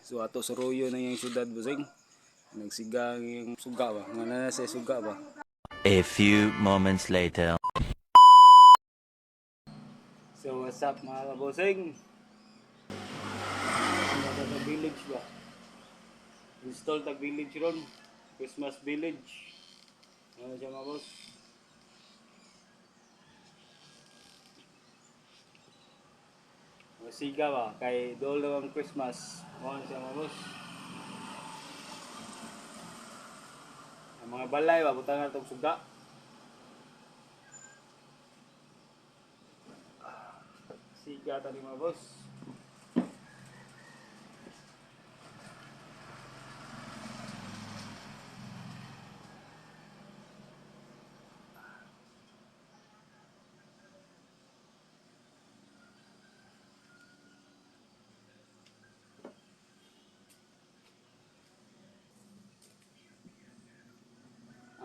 So ato suruyo na yung syudad busing. Nagsigang yung suga ba? Nga na sa suga ba? A few moments later. So what's up mga kabosing? Tag village ba? Install tag village ron. Christmas village. Ano siya mga boss? Siga ba? Kay dool ang Christmas. Ano siya mga boss? Ang mga balay ba? Butang na itong suga. Siga tadi mga boss.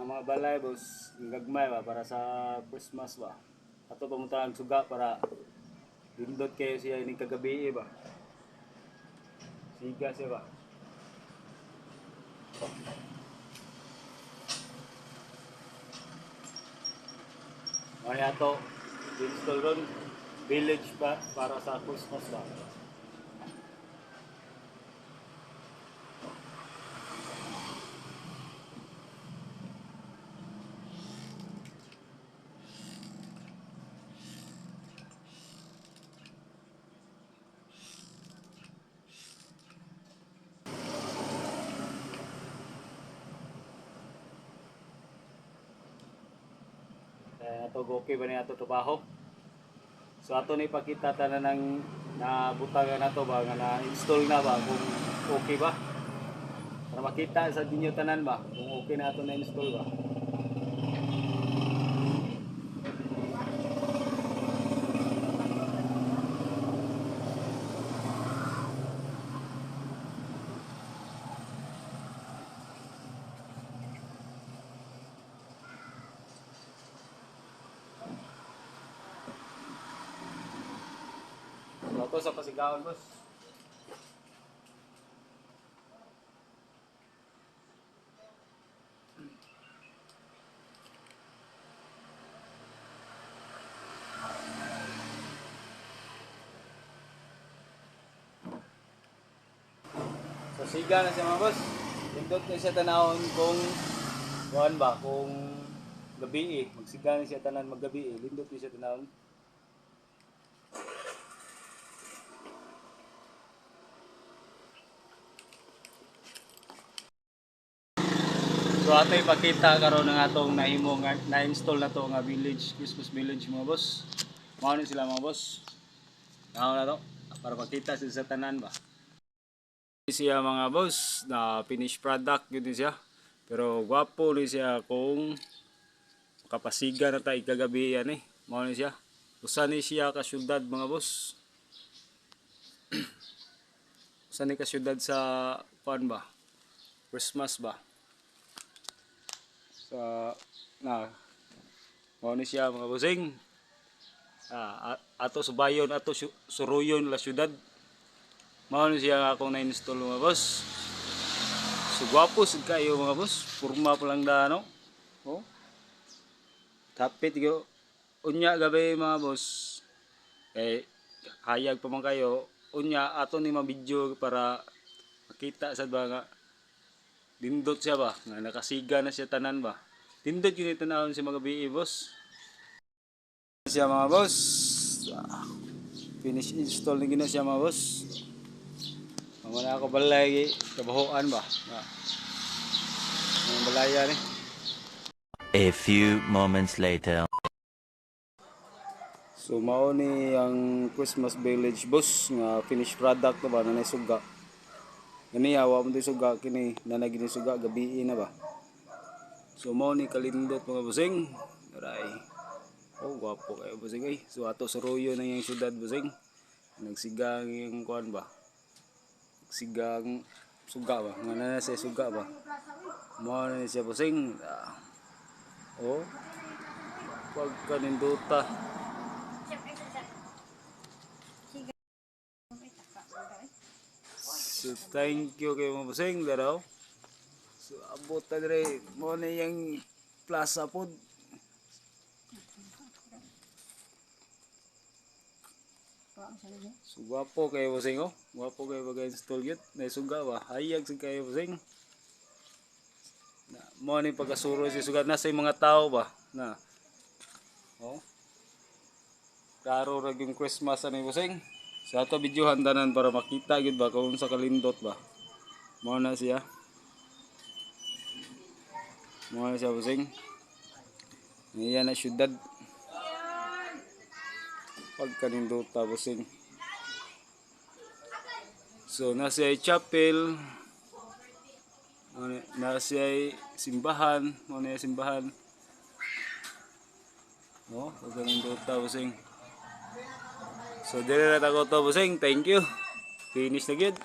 Ang mga balay boss, gagmay ba para sa Christmas ba. Ato pamunta ang suga para dindot kayo siya ining kagabi ba. Siga siya ba. Maya to install ron village ba para sa Christmas ba. Ato okay ba niya ato trabaho? So ato ni ipakita tanan ng nabutagan nato ba nga na-install na ba kung okay ba? Para makita sa inyo tanan ba kung okay na ato na install ba. So ato sa Pasigaon boss. So siga na siya mga boss. Pindot na siya tanawon kung kuan ba, kung gabi magsiga na siya tanan maggabi lindot na siya tanawon. So ato ipakita karon ng atong nahimo nga na-install na to nga village, Christmas village mga boss. Mao ni sila mga boss. Naon na to para makita sila sa tanan ba. Siya mga boss na finished product yun din siya. Pero gwapo ni siya kung kapasiga na tayo kagabi yan Mao ni siya. Usa ni siya ka syudad mga boss. Usa ni ka syudad sa kuan ba? Christmas ba? Sa mao ni siya mga bossing. Ato subayon ato suruyon la syudad. Mao ni siya akong na-install mga boss. So gwapo sad kayo mga boss. Purma pa lang da no. Oh. Tapit yo. Unya gabi mga boss. Hayag pa man kayo. Unya ato ni mabidyo para makita sad ba nga dindot siya ba nga nakasiga na siya tanan ba. Dindot yun itanawon si mga gabi boss. Siya mga boss. Finish install na gina siya mga boss. Wala ako balay kabahoan ba. Ang balaya ni. A few moments later. So mao ni ang Christmas village boss nga finished product na ba na suga. Gani awa mo di suga kini na gini suga gabi na ba. So mao ni kalindot mga busing. Aray. Oh gwapo kayo busing ay. So ato suruyo na yung syudad busing. Nagsigang yung kuan ba. Sigang suga ba nga na sa suga ba mo na siya busing oh pag kaninduta So thank you kay mo busing daraw. So abot ta dire mo na yang plaza pod. So gwapo kay busing oh. Gwapo kay baga-install yun. Naisuga ba? Hayag sa kay busing. Mo ni pagkasuro si sugat na sa mga tao ba na. Oh. Klaro ra yung Christmas ani busing. Sa ato videohan tanan para makita gid ba kung sa kalindot ba. Mo na siya. Mo na siya busing. Niya na syudad. Pagkanindot ta busing. So nasa chapel. Nasa simbahan, mo na simbahan. Oh, pagkanindot ta busing. So dire na ako to busing. Thank you. Finish na gid.